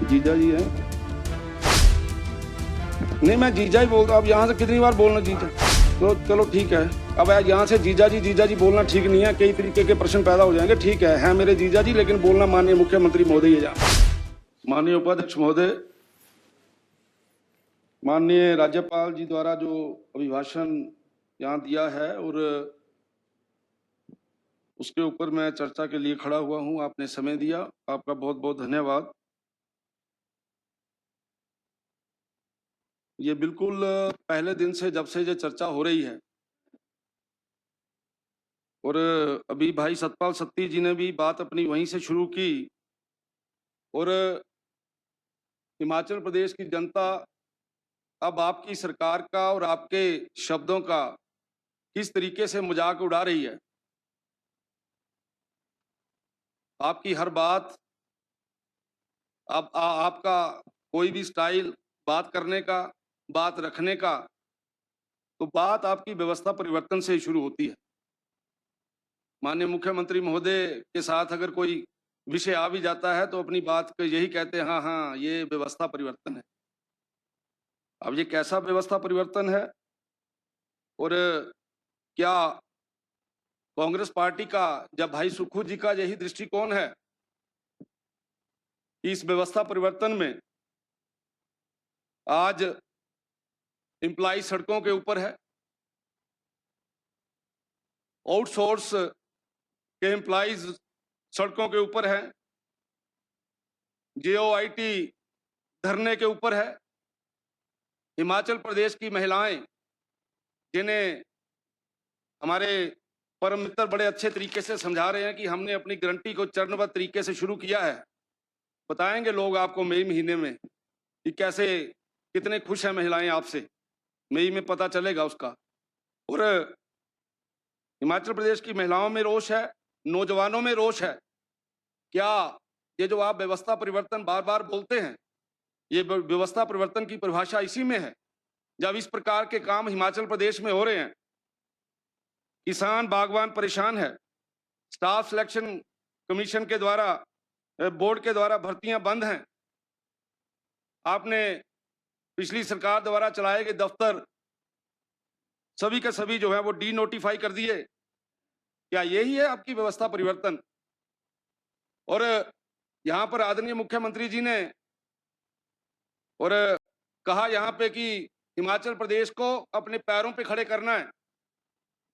जीजा जी हैं। नहीं, मैं जीजा ही बोलता। अब यहाँ से कितनी बार बोलना जीजा? तो चलो ठीक है। अब यहाँ से जीजा जी बोलना ठीक नहीं है, कई तरीके के प्रश्न पैदा हो जाएंगे। ठीक है मेरे जीजा जी, लेकिन बोलना माननीय मुख्यमंत्री महोदय है। माननीय उपाध्यक्ष महोदय, माननीय राज्यपाल जी द्वारा जो अभिभाषण यहाँ दिया है और उसके ऊपर मैं चर्चा के लिए खड़ा हुआ हूँ। आपने समय दिया, आपका बहुत बहुत धन्यवाद। ये बिल्कुल पहले दिन से जब से ये चर्चा हो रही है, और अभी भाई सतपाल सत्ती जी ने भी बात अपनी वहीं से शुरू की, और हिमाचल प्रदेश की जनता अब आपकी सरकार का और आपके शब्दों का किस तरीके से मजाक उड़ा रही है। आपकी हर बात, आपका कोई भी स्टाइल बात करने का, बात रखने का, तो बात आपकी व्यवस्था परिवर्तन से शुरू होती है। माननीय मुख्यमंत्री महोदय के साथ अगर कोई विषय आ भी जाता है तो अपनी बात को यही कहते हैं, हाँ हाँ ये व्यवस्था परिवर्तन है। अब ये कैसा व्यवस्था परिवर्तन है, और क्या कांग्रेस पार्टी का, जब भाई सुक्खू जी का यही दृष्टिकोण है कि इस व्यवस्था परिवर्तन में आज एम्प्लॉय सड़कों के ऊपर है, आउटसोर्स के एम्प्लॉइज सड़कों के ऊपर है, JOIT धरने के ऊपर है, हिमाचल प्रदेश की महिलाएं जिन्हें हमारे परम मित्र बड़े अच्छे तरीके से समझा रहे हैं कि हमने अपनी गारंटी को चरणबद्ध तरीके से शुरू किया है। बताएंगे लोग आपको मई महीने में कि कैसे, कितने खुश हैं महिलाएं आपसे, मई में पता चलेगा उसका। और हिमाचल प्रदेश की महिलाओं में रोष है, नौजवानों में रोष है। क्या ये जो आप व्यवस्था परिवर्तन बार बार बोलते हैं, ये व्यवस्था परिवर्तन की परिभाषा इसी में है जब इस प्रकार के काम हिमाचल प्रदेश में हो रहे हैं? किसान बागवान परेशान है, स्टाफ सिलेक्शन कमीशन के द्वारा, बोर्ड के द्वारा भर्तियां बंद हैं, आपने पिछली सरकार द्वारा चलाए गए दफ्तर सभी के सभी जो है वो डी नोटिफाई कर दिए। क्या यही है आपकी व्यवस्था परिवर्तन? और यहाँ पर आदरणीय मुख्यमंत्री जी ने और कहा यहाँ पे कि हिमाचल प्रदेश को अपने पैरों पे खड़े करना है,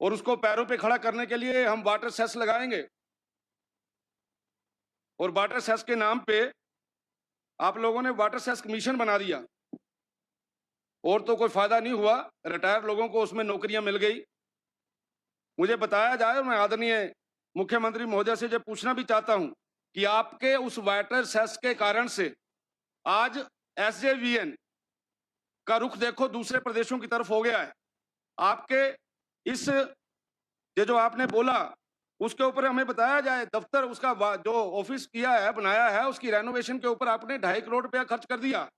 और उसको पैरों पे खड़ा करने के लिए हम वाटर सेस लगाएंगे। और वाटर सेस के नाम पे आप लोगों ने वाटर सेस कमीशन बना दिया, और तो कोई फायदा नहीं हुआ। रिटायर लोगों को उसमें नौकरियां मिल गई। मुझे बताया जाए, मैं आदरणीय मुख्यमंत्री महोदय से जो पूछना भी चाहता हूं कि आपके उस वाटर सेस के कारण से आज SJVN का रुख देखो दूसरे प्रदेशों की तरफ हो गया है। आपके इस ये जो आपने बोला उसके ऊपर हमें बताया जाए, दफ्तर उसका जो ऑफिस किया है, बनाया है, उसकी रेनोवेशन के ऊपर आपने 2.5 करोड़ रुपया खर्च कर दिया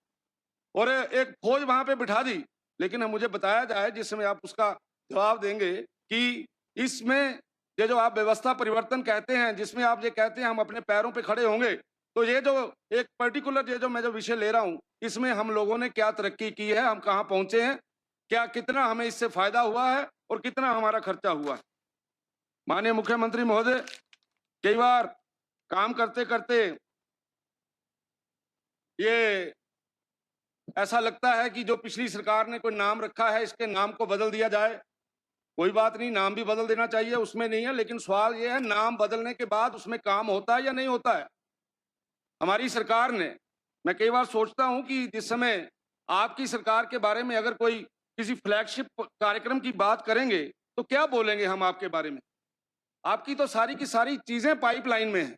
और एक फौज वहां पे बिठा दी। लेकिन मुझे बताया जाए, जिसमें आप उसका जवाब देंगे, कि इसमें ये जो आप व्यवस्था परिवर्तन कहते हैं, जिसमें आप ये कहते हैं हम अपने पैरों पे खड़े होंगे, तो ये जो एक पर्टिकुलर ये जो मैं जो विषय ले रहा हूं, इसमें हम लोगों ने क्या तरक्की की है, हम कहां पहुंचे हैं, क्या कितना हमें इससे फायदा हुआ है और कितना हमारा खर्चा हुआ है। माननीय मुख्यमंत्री महोदय, कई बार काम करते करते ये ऐसा लगता है कि जो पिछली सरकार ने कोई नाम रखा है, इसके नाम को बदल दिया जाए। कोई बात नहीं, नाम भी बदल देना चाहिए, उसमें नहीं है, लेकिन सवाल ये है नाम बदलने के बाद उसमें काम होता है या नहीं होता है। हमारी सरकार ने, मैं कई बार सोचता हूं कि जिस समय आपकी सरकार के बारे में अगर कोई किसी फ्लैगशिप कार्यक्रम की बात करेंगे तो क्या बोलेंगे हम आपके बारे में? आपकी तो सारी की सारी चीजें पाइपलाइन में हैं।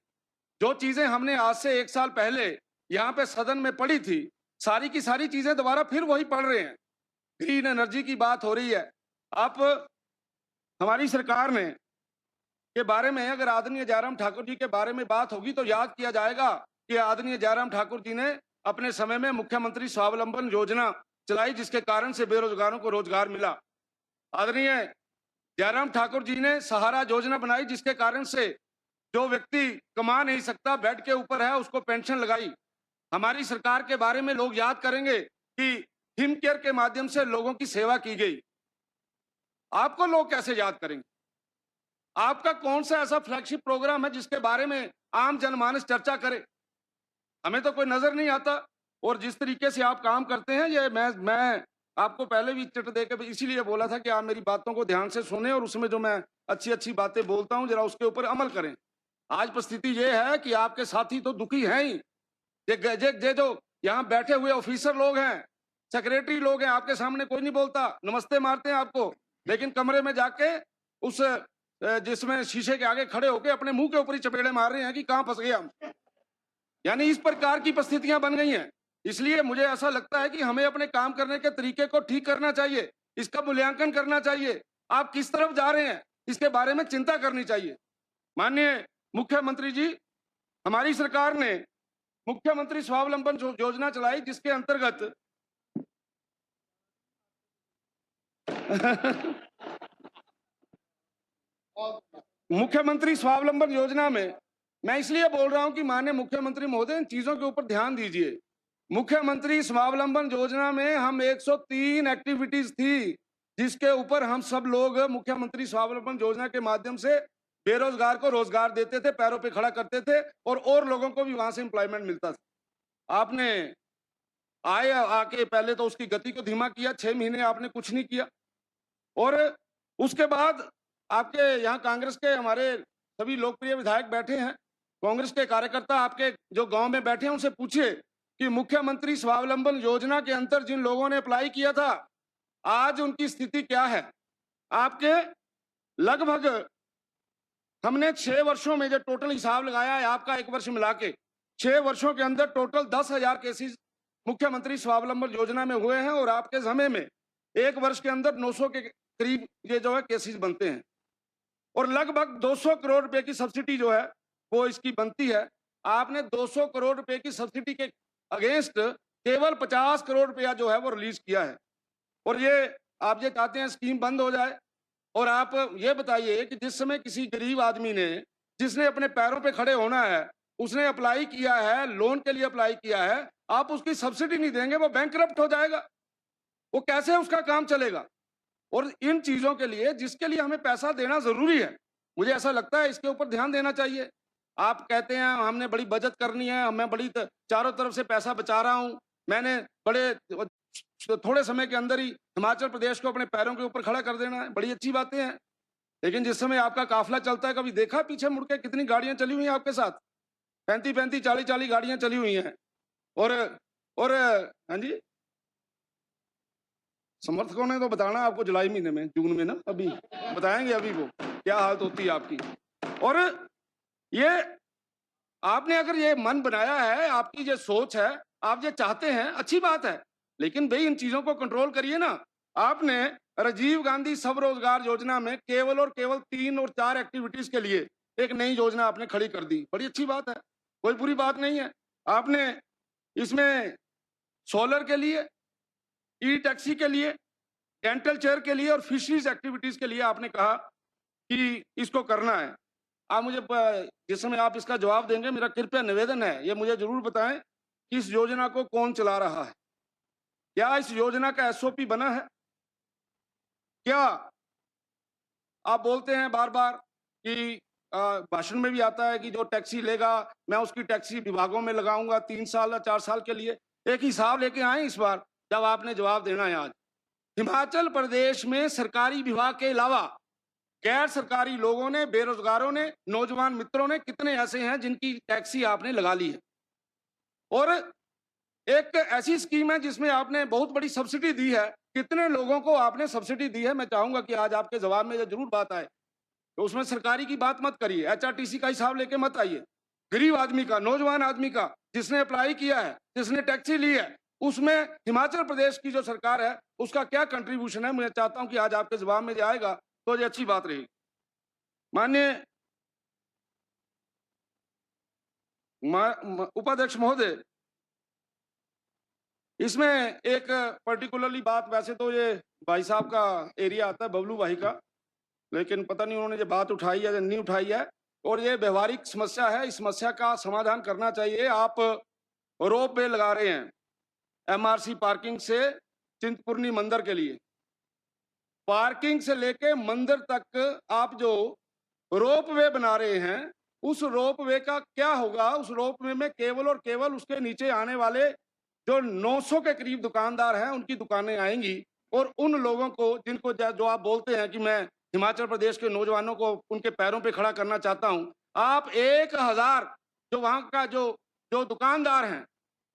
जो चीजें हमने आज से 1 साल पहले यहाँ पे सदन में पढ़ी थी, सारी की सारी चीजें दोबारा फिर वही पढ़ रहे हैं। ग्रीन एनर्जी की बात हो रही है। आप हमारी सरकार ने के बारे में अगर आदरणीय जयराम ठाकुर जी के बारे में बात होगी तो याद किया जाएगा कि आदरणीय जयराम ठाकुर जी ने अपने समय में मुख्यमंत्री स्वावलंबन योजना चलाई, जिसके कारण से बेरोजगारों को रोजगार मिला। आदरणीय जयराम ठाकुर जी ने सहारा योजना बनाई, जिसके कारण से जो व्यक्ति कमा नहीं सकता, बेड के ऊपर है, उसको पेंशन लगाई। हमारी सरकार के बारे में लोग याद करेंगे कि हिम केयर के माध्यम से लोगों की सेवा की गई। आपको लोग कैसे याद करेंगे? आपका कौन सा ऐसा फ्लैगशिप प्रोग्राम है जिसके बारे में आम जनमानस चर्चा करे? हमें तो कोई नजर नहीं आता। और जिस तरीके से आप काम करते हैं, ये मैं आपको पहले भी चिट देकर इसीलिए बोला था कि आप मेरी बातों को ध्यान से सुने और उसमें जो मैं अच्छी अच्छी बातें बोलता हूं जरा उसके ऊपर अमल करें। आज परिस्थिति ये है कि आपके साथी तो दुखी हैं ही, ये जो यहाँ बैठे हुए ऑफिसर लोग हैं, सेक्रेटरी लोग हैं, आपके सामने कोई नहीं बोलता, नमस्ते मारते हैं आपको, लेकिन कमरे में जाके उस जिसमें शीशे के आगे खड़े होकर अपने मुंह के ऊपर ही चपेड़े मार रहे हैं कि कहां फंस गए हम। यानी इस प्रकार की परिस्थितियां बन गई हैं। इसलिए मुझे ऐसा लगता है कि हमें अपने काम करने के तरीके को ठीक करना चाहिए, इसका मूल्यांकन करना चाहिए। आप किस तरफ जा रहे हैं इसके बारे में चिंता करनी चाहिए। माननीय मुख्यमंत्री जी, हमारी सरकार ने मुख्यमंत्री स्वावलंबन योजना चलाई जिसके अंतर्गत मुख्यमंत्री स्वावलंबन योजना में मैं इसलिए बोल रहा हूं कि माननीय मुख्यमंत्री महोदय इन चीजों के ऊपर ध्यान दीजिए। मुख्यमंत्री स्वावलंबन योजना में हम 103 एक्टिविटीज थी जिसके ऊपर हम सब लोग मुख्यमंत्री स्वावलंबन योजना के माध्यम से बेरोजगार को रोजगार देते थे, पैरों पे खड़ा करते थे और लोगों को भी वहां से एम्प्लॉयमेंट मिलता था। आपने आके पहले तो उसकी गति को धीमा किया, 6 महीने आपने कुछ नहीं किया, और उसके बाद आपके यहाँ कांग्रेस के हमारे सभी लोकप्रिय विधायक बैठे हैं, कांग्रेस के कार्यकर्ता आपके जो गांव में बैठे हैं उनसे पूछिए कि मुख्यमंत्री स्वावलंबन योजना के अंतर जिन लोगों ने अप्लाई किया था आज उनकी स्थिति क्या है। आपके लगभग हमने 6 वर्षों में जो टोटल हिसाब लगाया है आपका 1 वर्ष मिला के 6 वर्षों के अंदर टोटल 10,000 केसेस मुख्यमंत्री स्वावलंबन योजना में हुए हैं और आपके समय में 1 वर्ष के अंदर 900 के करीब ये जो है केसेस बनते हैं और लगभग 200 करोड़ रुपए की सब्सिडी जो है वो इसकी बनती है। आपने 200 करोड़ रुपए की सब्सिडी के अगेंस्ट केवल 50 करोड़ रुपया जो है वो रिलीज किया है और ये आप ये चाहते हैं स्कीम बंद हो जाए। और आप ये बताइए कि जिस समय किसी गरीब आदमी ने जिसने अपने पैरों पे खड़े होना है उसने अप्लाई किया है, लोन के लिए अप्लाई किया है, आप उसकी सब्सिडी नहीं देंगे, वो बैंकरप्ट हो जाएगा, वो कैसे उसका काम चलेगा। और इन चीजों के लिए जिसके लिए हमें पैसा देना जरूरी है, मुझे ऐसा लगता है इसके ऊपर ध्यान देना चाहिए। आप कहते हैं हमने बड़ी बचत करनी है, मैं बड़ी चारों तरफ से पैसा बचा रहा हूं, मैंने बड़े थोड़े समय के अंदर ही हिमाचल प्रदेश को अपने पैरों के ऊपर खड़ा कर देना है, बड़ी अच्छी बातें हैं। लेकिन जिस समय आपका काफिला चलता है, कभी देखा पीछे मुड़ के कितनी गाड़ियां चली हुई हैं आपके साथ? 35-35 40-40 गाड़ियां चली हुई हैं। और हाँ जी, समर्थकों ने तो बताना आपको जुलाई महीने में, जून में ना, अभी बताएंगे अभी वो क्या हालत होती है आपकी। और ये आपने अगर ये मन बनाया है, आपकी ये सोच है, आप ये चाहते हैं, अच्छी बात है, लेकिन भाई इन चीजों को कंट्रोल करिए ना। आपने राजीव गांधी स्वरोजगार योजना में केवल और केवल 3 और 4 एक्टिविटीज के लिए एक नई योजना आपने खड़ी कर दी, बड़ी अच्छी बात है, कोई बुरी बात नहीं है। आपने इसमें सोलर के लिए, ई टैक्सी के लिए, डेंटल चेयर के लिए और फिशरीज एक्टिविटीज के लिए आपने कहा कि इसको करना है। आप मुझे जिस समय आप इसका जवाब देंगे, मेरा कृपया निवेदन है, ये मुझे जरूर बताएं कि इस योजना को कौन चला रहा है, क्या इस योजना का एसओपी बना है? क्या आप बोलते हैं बार बार कि भाषण में भी आता है कि जो टैक्सी लेगा मैं उसकी टैक्सी विभागों में लगाऊंगा 3 साल या 4 साल के लिए। एक हिसाब लेके आए इस बार जब आपने जवाब देना है। आज हिमाचल प्रदेश में सरकारी विभाग के अलावा गैर सरकारी लोगों ने, बेरोजगारों ने, नौजवान मित्रों ने कितने ऐसे हैं जिनकी टैक्सी आपने लगा ली है। और एक ऐसी स्कीम है जिसमें आपने बहुत बड़ी सब्सिडी दी है, कितने लोगों को आपने सब्सिडी दी है। मैं चाहूंगा कि आज आपके जवाब में जरूर बात आए, तो उसमें सरकारी की बात मत करिए, एचआरटीसी का हिसाब लेके मत आइए। गरीब आदमी का, नौजवान आदमी का, जिसने अप्लाई किया है, जिसने टैक्सी ली है, उसमें हिमाचल प्रदेश की जो सरकार है उसका क्या कंट्रीब्यूशन है, मैं चाहता हूं कि आज आपके जवाब में आएगा तो ये अच्छी बात रहेगी। माननीय उपाध्यक्ष महोदय, इसमें एक पर्टिकुलरली बात, वैसे तो ये भाई साहब का एरिया आता है, बबलू भाई का, लेकिन पता नहीं उन्होंने ये बात उठाई है या नहीं उठाई है, और ये व्यवहारिक समस्या है, इस समस्या का समाधान करना चाहिए। आप रोप वे लगा रहे हैं एमआरसी पार्किंग से चिंतपूर्णी मंदिर के लिए। पार्किंग से लेके मंदिर तक आप जो रोप वे बना रहे हैं, उस रोप वे का क्या होगा? उस रोप वे में केवल और केवल उसके नीचे आने वाले जो 900 के करीब दुकानदार हैं, उनकी दुकानें आएंगी, और उन लोगों को जिनको जो आप बोलते हैं कि मैं हिमाचल प्रदेश के नौजवानों को उनके पैरों पे खड़ा करना चाहता हूं, आप 1000 जो वहां का जो जो दुकानदार हैं,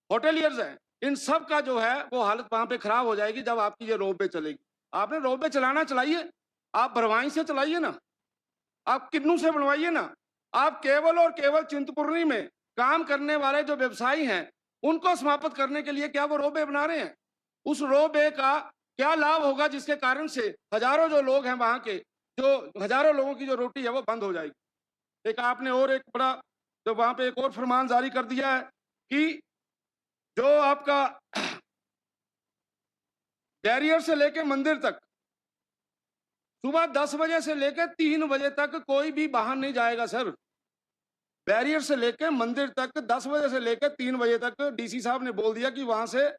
होटेलियर्स हैं, इन सब का जो है वो हालत वहां पे खराब हो जाएगी जब आपकी ये रोप वे चलेगी। आपने रोप वे चलाना चलाइए, आप भरवाई से चलाइए ना, आप किन्नू से बनवाइए ना। आप केवल और केवल चिंतपूर्णी में काम करने वाले जो व्यवसायी हैं उनको समाप्त करने के लिए क्या वो रोप वे बना रहे हैं? उस रोप वे का क्या लाभ होगा जिसके कारण से हजारों जो लोग हैं वहां के, जो हजारों लोगों की जो रोटी है वो बंद हो जाएगी। एक आपने और एक बड़ा जो वहां पे एक और फरमान जारी कर दिया है कि जो आपका बैरियर से लेके मंदिर तक सुबह 10 बजे से लेकर 3 बजे तक कोई भी वाहन नहीं जाएगा सर। बैरियर से लेकर मंदिर तक 10 बजे से लेकर 3 बजे तक डीसी साहब ने बोल दिया कि वहां से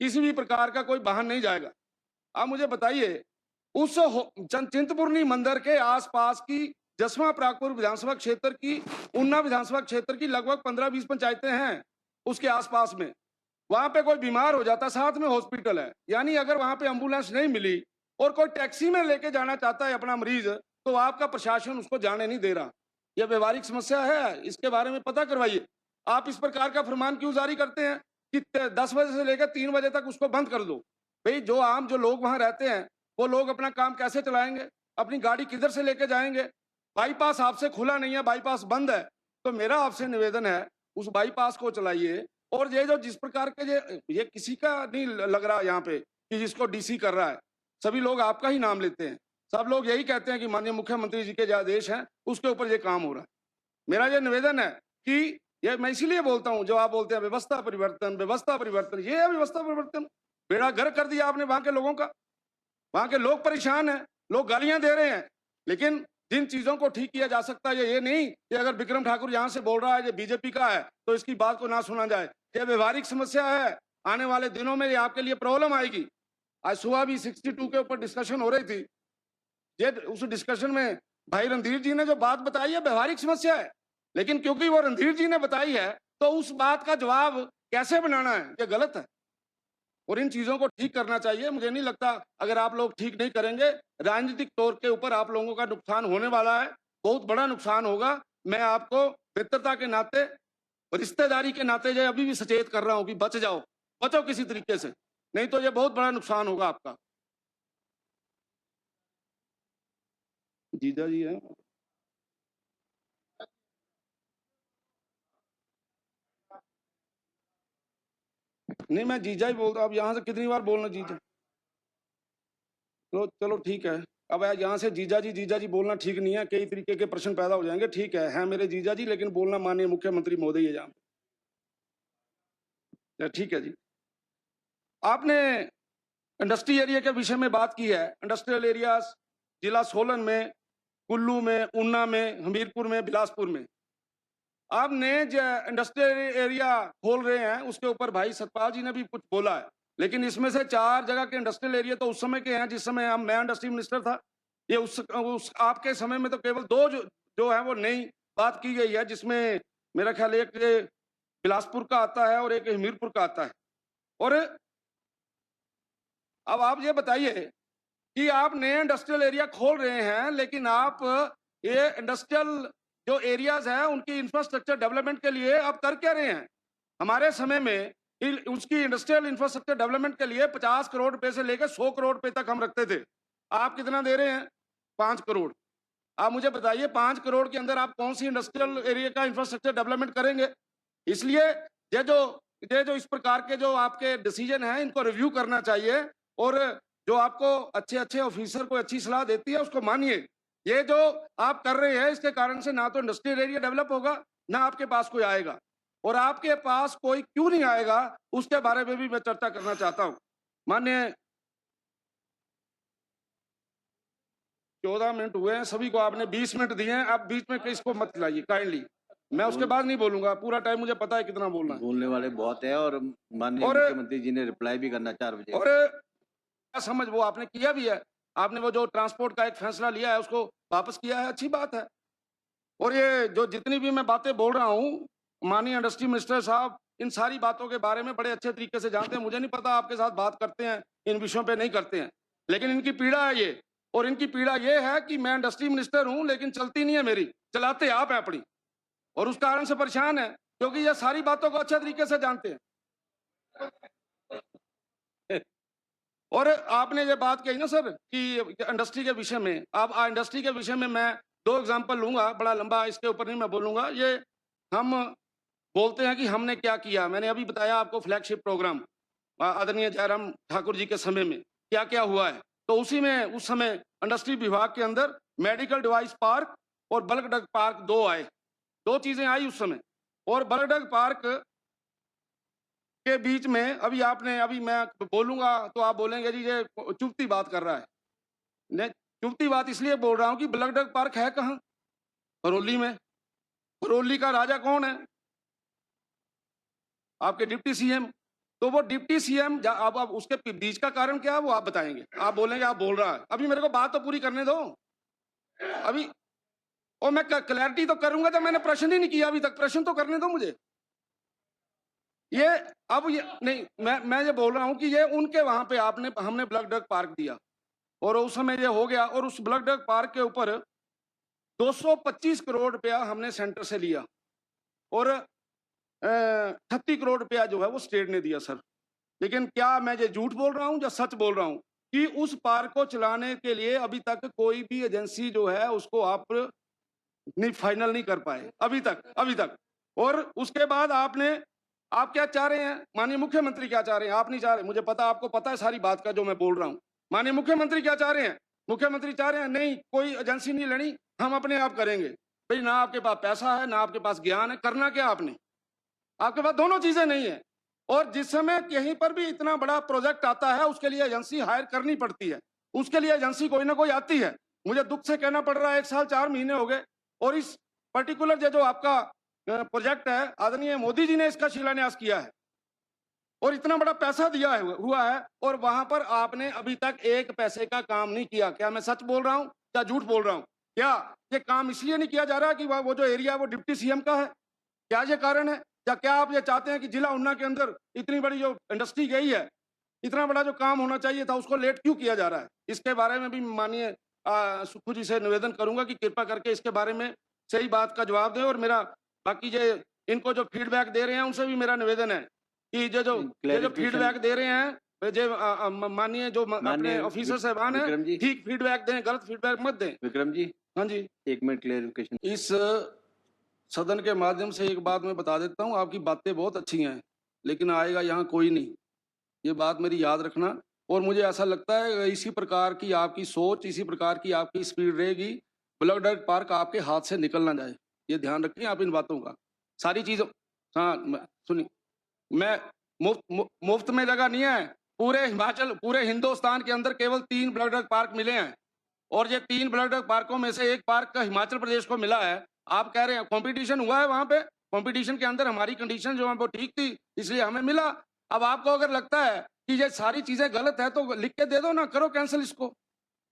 किसी भी प्रकार का कोई वाहन नहीं जाएगा। आप मुझे बताइए, उस चिंतपूर्णी मंदिर के आसपास की जसवां परागपुर विधानसभा क्षेत्र की, ऊना विधानसभा क्षेत्र की लगभग 15-20 पंचायतें हैं उसके आसपास में। वहां पे कोई बीमार हो जाता, साथ में हॉस्पिटल है, यानी अगर वहां पे एम्बुलेंस नहीं मिली और कोई टैक्सी में लेके जाना चाहता है अपना मरीज, तो आपका प्रशासन उसको जाने नहीं दे रहा। यह व्यवहारिक समस्या है, इसके बारे में पता करवाइए। आप इस प्रकार का फरमान क्यों जारी करते हैं कि 10 बजे से लेकर 3 बजे तक उसको बंद कर दो? भाई जो आम जो लोग वहां रहते हैं वो लोग अपना काम कैसे चलाएंगे? अपनी गाड़ी किधर से लेके जाएंगे? बाईपास आपसे खुला नहीं है, बाईपास बंद है, तो मेरा आपसे निवेदन है उस बाईपास को चलाइए। और ये जो जिस प्रकार के ये किसी का नहीं लग रहा यहाँ पे कि जिसको डीसी कर रहा है, सभी लोग आपका ही नाम लेते हैं, सब लोग यही कहते हैं कि माननीय मुख्यमंत्री जी के जो आदेश हैं उसके ऊपर ये काम हो रहा है। मेरा ये निवेदन है कि ये मैं इसीलिए बोलता हूं, जो आप बोलते हैं व्यवस्था परिवर्तन, व्यवस्था परिवर्तन, ये है व्यवस्था परिवर्तन। बेड़ा गर्क कर दिया आपने वहां के लोगों का। वहां के लोग परेशान हैं, लोग गालियां दे रहे हैं, लेकिन जिन चीजों को ठीक किया जा सकता है ये नहीं कि अगर विक्रम ठाकुर यहां से बोल रहा है ये बीजेपी का है तो इसकी बात को ना सुना जाए। ये व्यवहारिक समस्या है, आने वाले दिनों में ये आपके लिए प्रॉब्लम आएगी। आज सुबह भी 62 के ऊपर डिस्कशन हो रही थी, ये उस डिस्कशन में भाई रणधीर जी ने जो बात बताई है व्यवहारिक समस्या है, लेकिन क्योंकि वो रणधीर जी ने बताई है तो उस बात का जवाब कैसे बनाना है ये गलत है, और इन चीजों को ठीक करना चाहिए। मुझे नहीं लगता अगर आप लोग ठीक नहीं करेंगे, राजनीतिक तौर के ऊपर आप लोगों का नुकसान होने वाला है, बहुत बड़ा नुकसान होगा। मैं आपको मित्रता के नाते, रिश्तेदारी के नाते जो अभी भी सचेत कर रहा हूं कि बच जाओ, बचो किसी तरीके से, नहीं तो ये बहुत बड़ा नुकसान होगा आपका। जीजा जी है, नहीं मैं जीजा ही बोलता हूं, अब यहाँ से कितनी बार बोलना जीजा? चलो चलो ठीक है, अब यहाँ से जीजा जी बोलना ठीक नहीं है, कई तरीके के प्रश्न पैदा हो जाएंगे। ठीक है मेरे जीजा जी, लेकिन बोलना माननीय मुख्यमंत्री महोदय है जहाँ पे। ठीक है जी, आपने इंडस्ट्री एरिया के विषय में बात की है। इंडस्ट्रियल एरियाज जिला सोलन में, कुल्लू में, ऊना में, हमीरपुर में, बिलासपुर में आपने जो इंडस्ट्रियल एरिया खोल रहे हैं उसके ऊपर भाई सतपाल जी ने भी कुछ बोला है, लेकिन इसमें से 4 जगह के इंडस्ट्रियल एरिया तो उस समय के हैं जिस समय मैं इंडस्ट्री मिनिस्टर था। ये उस आपके समय में तो केवल 2 जो है वो नई बात की गई है, जिसमें मेरा ख्याल एक बिलासपुर का आता है और एक हमीरपुर का आता है। और अब आप ये बताइए कि आप नए इंडस्ट्रियल एरिया खोल रहे हैं, लेकिन आप ये इंडस्ट्रियल जो एरियाज हैं उनकी इंफ्रास्ट्रक्चर डेवलपमेंट के लिए आप कर क्या रहे हैं? हमारे समय में उसकी इंडस्ट्रियल इंफ्रास्ट्रक्चर डेवलपमेंट के लिए 50 करोड़ रुपए से लेकर 100 करोड़ रुपए तक हम रखते थे। आप कितना दे रहे हैं? 5 करोड़। आप मुझे बताइए 5 करोड़ के अंदर आप कौन सी इंडस्ट्रियल एरिया का इंफ्रास्ट्रक्चर डेवलपमेंट करेंगे? इसलिए ये जो इस प्रकार के जो आपके डिसीजन हैं इनको रिव्यू करना चाहिए, और जो आपको अच्छे अच्छे ऑफिसर को अच्छी सलाह देती है उसको मानिए। ये जो आप कर रहे हैं इसके कारण से ना तो इंडस्ट्रियल एरिया डेवलप होगा, ना आपके पास कोई आएगा, और आपके पास कोई क्यों नहीं आएगा उसके बारे में भी मैं चर्चा करना चाहता हूं। माननीय 14 मिनट हुए हैं, सभी को आपने 20 मिनट दिए हैं, आप बीच में किसको मत लाइए काइंडली। मैं उसके बाद नहीं बोलूंगा, पूरा टाइम मुझे पता है कितना बोलना है। बोलने वाले बहुत है और माननीय और- मुख्यमंत्री जी ने रिप्लाई भी करना 4 बजे। और समझ वो आपने किया भी है, आपने वो जो ट्रांसपोर्ट का एक फैसला लिया है उसको वापस किया है, अच्छी बात है। और ये जो जितनी भी मैं बातें बोल रहा हूँ, माननीय इंडस्ट्री मिनिस्टर साहब इन सारी बातों के बारे में बड़े अच्छे तरीके से जानते हैं। मुझे नहीं पता आपके साथ बात करते हैं इन विषयों पे नहीं करते हैं, लेकिन इनकी पीड़ा है ये। और इनकी पीड़ा ये है कि मैं इंडस्ट्री मिनिस्टर हूं लेकिन चलती नहीं है मेरी, चलाते आप हैं अपनी, और उस कारण से परेशान है क्योंकि ये सारी बातों को अच्छे तरीके से जानते हैं। और आपने ये बात कही ना सर कि इंडस्ट्री के विषय में, अब इंडस्ट्री के विषय में मैं 2 एग्जांपल लूंगा, बड़ा लंबा इसके ऊपर नहीं मैं बोलूंगा। ये हम बोलते हैं कि हमने क्या किया, मैंने अभी बताया आपको फ्लैगशिप प्रोग्राम आदरणीय जयराम ठाकुर जी के समय में क्या क्या हुआ है। तो उसी में उस समय इंडस्ट्री विभाग के अंदर मेडिकल डिवाइस पार्क और बल्क ड्रग पार्क 2 आए, 2 चीजें आई उस समय। और बल्क ड्रग पार्क के बीच में अभी मैं बोलूंगा तो आप बोलेंगे जी ये चुभती बात कर रहा है। नहीं, चुभती बात इसलिए बोल रहा हूं कि बल्क ड्रग पार्क है कहां? करौली में। करौली का राजा कौन है? आपके डिप्टी सीएम। तो वो डिप्टी सीएम अब उसके बीच का कारण क्या है वो आप बताएंगे, आप बोलेंगे आप बोल रहा है। अभी मेरे को बात तो पूरी करने दो अभी, और मैं क्लैरिटी तो करूंगा जब मैंने प्रश्न ही नहीं किया अभी तक, प्रश्न तो करने दो मुझे। ये अब ये नहीं, मैं ये बोल रहा हूं कि ये उनके वहां पे हमने ब्लड ड्रग पार्क दिया और उस समय ये हो गया, और उस ब्लड ड्रग पार्क के ऊपर 225 करोड़ रुपया हमने सेंटर से लिया और 38 करोड़ रुपया जो है वो स्टेट ने दिया सर। लेकिन क्या मैं ये झूठ बोल रहा हूं या सच बोल रहा हूं कि उस पार्क को चलाने के लिए अभी तक कोई भी एजेंसी जो है उसको आप नहीं फाइनल नहीं कर पाए अभी तक। और उसके बाद आप क्या चाह रहे हैं, माननीय मुख्यमंत्री क्या चाह रहे हैं? आप नहीं चाह रहे, मुझे पता, आपको पता है सारी बात का जो मैं बोल रहा हूं। माननीय मुख्यमंत्री क्या चाह रहे हैं? मुख्यमंत्री चाह रहे हैं नहीं कोई एजेंसी नहीं लेनी, हम अपने आप करेंगे। भाई ना आपके पास पैसा है ना आपके पास ज्ञान है, करना क्या आपने? आपके पास दोनों चीजें नहीं है। और जिस समय कहीं पर भी इतना बड़ा प्रोजेक्ट आता है उसके लिए एजेंसी हायर करनी पड़ती है, उसके लिए एजेंसी कोई ना कोई आती है। मुझे दुख से कहना पड़ रहा है 1 साल 4 महीने हो गए और इस पर्टिकुलर जो आपका प्रोजेक्ट है आदरणीय मोदी जी ने इसका शिलान्यास किया है और इतना बड़ा पैसा दिया हुआ है और वहां पर आपने अभी तक 1 पैसे का काम नहीं किया। क्या मैं सच बोल रहा हूं या झूठ बोल रहा हूं? क्या ये काम इसलिए नहीं किया जा रहा कि वो जो एरिया है वो डिप्टी सीएम का है? क्या ये कारण है? या क्या आप ये चाहते हैं कि जिला उन्ना के अंदर इतनी बड़ी जो इंडस्ट्री गई है, इतना बड़ा जो काम होना चाहिए था उसको लेट क्यों किया जा रहा है? इसके बारे में भी माननीय सुक्खू जी से निवेदन करूंगा कि कृपा करके इसके बारे में सही बात का जवाब दें। और मेरा बाकी इनको जो फीडबैक दे रहे हैं उनसे भी मेरा निवेदन है कि जो फीडबैक दे रहे हैं जो माननीय जो अपने ऑफिसर साहबान है ठीक फीडबैक दें, गलत फीडबैक मत दें। विक्रम जी, हाँ जी, 1 मिनट क्लेरिफिकेशन। इस सदन के माध्यम से एक बात मैं बता देता हूँ, आपकी बातें बहुत अच्छी हैं लेकिन आएगा यहाँ कोई नहीं, ये बात मेरी याद रखना। और मुझे ऐसा लगता है इसी प्रकार की आपकी सोच, इसी प्रकार की आपकी स्पीड रहेगी, ब्लड ड्रग पार्क आपके हाथ से निकल ना जाए, ये ध्यान रखिए आप इन बातों का। सारी चीज़ों हाँ सुनिए, मैं मुफ्त में जगह नहीं है, पूरे हिंदुस्तान के अंदर केवल 3 ब्लड ड्रग पार्क मिले हैं और ये 3 ब्लड ड्रग पार्कों में से एक पार्क का हिमाचल प्रदेश को मिला है। आप कह रहे हैं कंपटीशन हुआ है वहां पे, कंपटीशन के अंदर हमारी कंडीशन जो है वो ठीक थी इसलिए हमें मिला। अब आपको अगर लगता है कि ये सारी चीजें गलत है तो लिख के दे दो ना, करो कैंसिल इसको।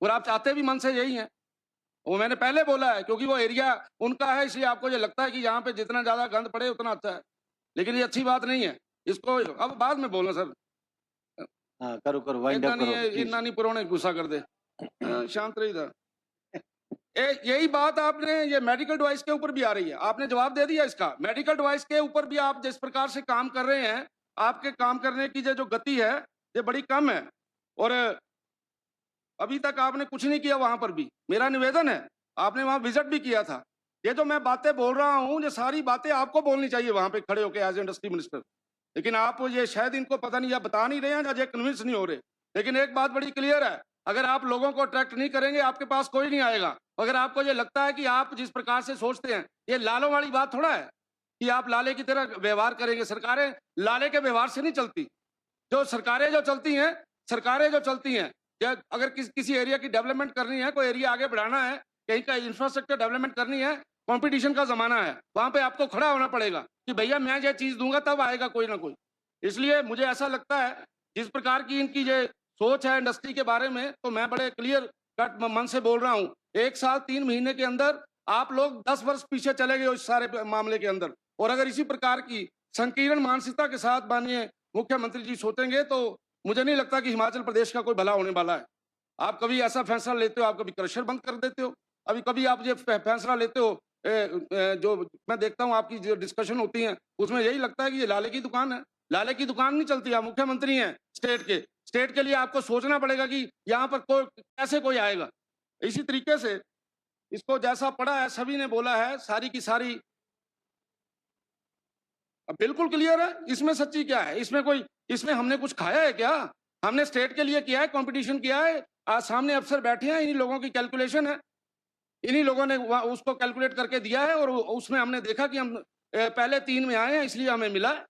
और आप चाहते भी मन से यही है, वो मैंने पहले बोला है क्योंकि वो एरिया उनका है इसलिए आपको ये लगता है कि यहाँ पे जितना ज्यादा गंद पड़े उतना अच्छा है, लेकिन ये अच्छी बात नहीं है। इसको अब बाद में बोलना सर, हाँ करो वाइंड अप करो, इतना नहीं पुराने गुस्सा कर दे, शांत रही था। यही बात आपने ये मेडिकल डिवाइस के ऊपर भी आ रही है, आपने जवाब दे दिया इसका। मेडिकल डिवाइस के ऊपर भी आप जिस प्रकार से काम कर रहे हैं, आपके काम करने की जो गति है ये बड़ी कम है और अभी तक आपने कुछ नहीं किया वहां पर भी। मेरा निवेदन है, आपने वहां विजिट भी किया था, ये जो मैं बातें बोल रहा हूँ ये सारी बातें आपको बोलनी चाहिए वहां पे खड़े होकर एज इंडस्ट्री मिनिस्टर, लेकिन आप ये शायद इनको पता नहीं या बता नहीं रहे हैं या कन्विंस नहीं हो रहे। लेकिन एक बात बड़ी क्लियर है, अगर आप लोगों को अट्रैक्ट नहीं करेंगे आपके पास कोई नहीं आएगा। अगर आपको ये लगता है कि आप जिस प्रकार से सोचते हैं, ये लालों वाली बात थोड़ा है कि आप लाले की तरह व्यवहार करेंगे। सरकारें लाले के व्यवहार से नहीं चलती। जो सरकारें जो चलती हैं अगर किसी एरिया की डेवलपमेंट करनी है, कोई एरिया आगे बढ़ाना है, कहीं का इंफ्रास्ट्रक्चर डेवलपमेंट करनी है, कंपटीशन का जमाना है, वहां पे आपको खड़ा होना पड़ेगा कि भैया मैं ये चीज दूंगा तब आएगा कोई ना कोई। इसलिए मुझे ऐसा लगता है जिस प्रकार की इनकी ये सोच है इंडस्ट्री के बारे में, तो मैं बड़े क्लियर कट मन से बोल रहा हूँ, 1 साल 3 महीने के अंदर आप लोग 10 वर्ष पीछे चले गए इस सारे मामले के अंदर। और अगर इसी प्रकार की संकीर्ण मानसिकता के साथ माननीय मुख्यमंत्री जी सोचेंगे तो मुझे नहीं लगता कि हिमाचल प्रदेश का कोई भला होने वाला है। आप कभी ऐसा फैसला लेते हो, आप कभी क्रशर बंद कर देते हो, अभी कभी आप ये फैसला लेते हो, जो मैं देखता हूँ आपकी जो डिस्कशन होती है उसमें यही लगता है कि ये लाले की दुकान है। लाले की दुकान नहीं चलती, आप मुख्यमंत्री हैं स्टेट के लिए आपको सोचना पड़ेगा कि यहाँ पर कैसे कोई आएगा। इसी तरीके से इसको जैसा पढ़ा है सभी ने बोला है, सारी की सारी बिल्कुल क्लियर है। इसमें सच्ची क्या है, इसमें हमने कुछ खाया है क्या? हमने स्टेट के लिए किया है, कंपटीशन किया है, आज सामने अफसर बैठे हैं, इन्हीं लोगों की कैलकुलेशन है, इन्हीं लोगों ने उसको कैलकुलेट करके दिया है और उसमें हमने देखा कि हम पहले 3 में आए हैं इसलिए हमें मिला है।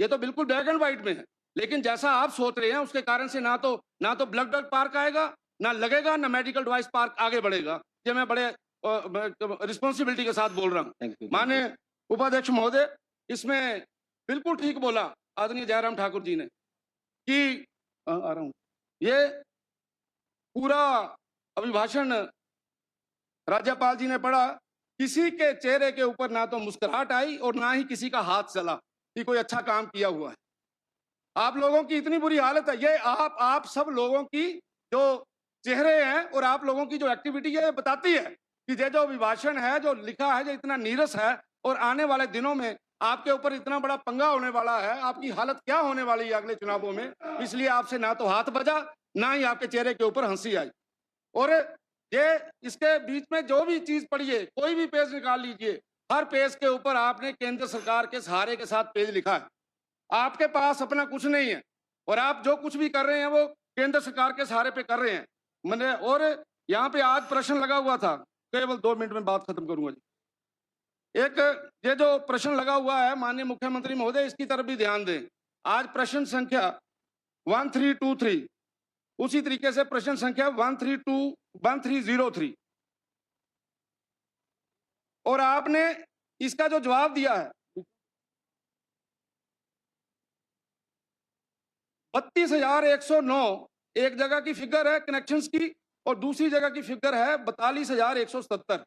ये तो बिल्कुल ब्लैक एंड व्हाइट में है। लेकिन जैसा आप सोच रहे हैं उसके कारण से ना तो ब्लड ड्रग पार्क आएगा, ना लगेगा, ना मेडिकल डिवाइस पार्क आगे बढ़ेगा। ये मैं बड़े रिस्पॉन्सिबिलिटी के साथ बोल रहा हूँ। माननीय उपाध्यक्ष महोदय, इसमें बिल्कुल ठीक बोला आदरणीय जयराम ठाकुर जी ने कि आ रहा हूँ, ये पूरा अभिभाषण राज्यपाल जी ने पढ़ा, किसी के चेहरे के ऊपर ना तो मुस्कुराहट आई और ना ही किसी का हाथ चला कि कोई अच्छा काम किया हुआ है। आप लोगों की इतनी बुरी हालत है, ये आप सब लोगों की जो चेहरे हैं और आप लोगों की जो एक्टिविटी है बताती है कि ये जो अभिभाषण है, जो लिखा है, जो इतना नीरस है और आने वाले दिनों में आपके ऊपर इतना बड़ा पंगा होने वाला है, आपकी हालत क्या होने वाली है अगले चुनावों में। इसलिए आपसे ना तो हाथ बजा, ना ही आपके चेहरे के ऊपर हंसी आई। और ये इसके बीच में जो भी चीज पढ़िए, कोई भी पेज निकाल लीजिए, हर पेज के ऊपर आपने केंद्र सरकार के सहारे के साथ पेज लिखा है। आपके पास अपना कुछ नहीं है और आप जो कुछ भी कर रहे हैं वो केंद्र सरकार के सहारे पे कर रहे हैं। मैंने और यहाँ पे आज प्रश्न लगा हुआ था, केवल 2 मिनट में बात खत्म करूंगा जी। एक ये जो प्रश्न लगा हुआ है माननीय मुख्यमंत्री महोदय, इसकी तरफ भी ध्यान दें। आज प्रश्न संख्या 1323, उसी तरीके से प्रश्न संख्या 1303 और आपने इसका जो जवाब दिया है 32,109 एक जगह की फिगर है कनेक्शंस की और दूसरी जगह की फिगर है 42,177।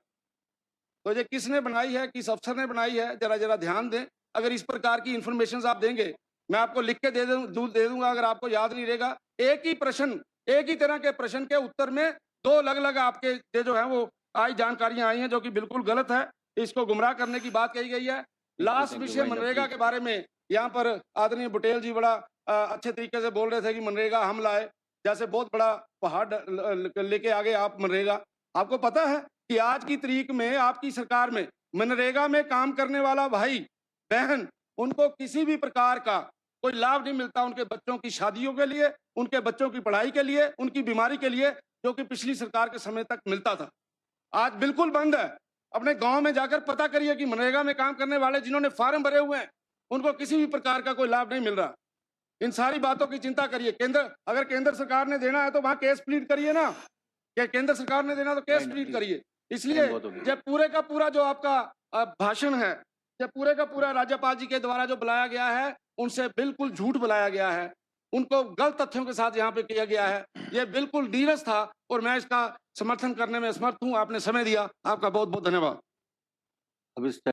तो ये किसने बनाई है, किस अफसर ने बनाई है, जरा ध्यान दें। अगर इस प्रकार की इंफॉर्मेशन आप देंगे, मैं आपको लिख के दे दूंगा, अगर आपको याद नहीं रहेगा। एक ही तरह के प्रश्न के उत्तर में 2 अलग-अलग आपके जो है वो जानकारियां आई हैं जो कि बिल्कुल गलत है। इसको गुमराह करने की बात कही गई है। लास्ट विषय मनरेगा के बारे में यहाँ पर आदरणीय पटेल जी बड़ा अच्छे तरीके से बोल रहे थे कि मनरेगा हम लाए, जैसे बहुत बड़ा पहाड़ लेके आ गए आप मनरेगा। आपको पता है कि आज की तारीख में आपकी सरकार में मनरेगा में काम करने वाला भाई बहन, उनको किसी भी प्रकार का कोई लाभ नहीं मिलता उनके बच्चों की शादियों के लिए, उनके बच्चों की पढ़ाई के लिए, उनकी बीमारी के लिए, जो कि पिछली सरकार के समय तक मिलता था। आज बिल्कुल बंद है। अपने गांव में जाकर पता करिए कि मनरेगा में काम करने वाले जिन्होंने फार्म भरे हुए हैं उनको किसी भी प्रकार का कोई लाभ नहीं मिल रहा। इन सारी बातों की चिंता करिए। अगर केंद्र सरकार ने देना है तो वहां केस प्लीड करिए ना, कि केंद्र सरकार ने देना तो केस प्लीड करिए। इसलिए जब पूरे का पूरा जो आपका भाषण है, जब पूरे का पूरा राज्यपाल जी के द्वारा जो बुलाया गया है उनसे बिल्कुल झूठ बुलाया गया है, उनको गलत तथ्यों के साथ यहाँ पे किया गया है। ये बिल्कुल नीरस था और मैं इसका समर्थन करने में समर्थ हूँ। आपने समय दिया, आपका बहुत बहुत धन्यवाद। अब इस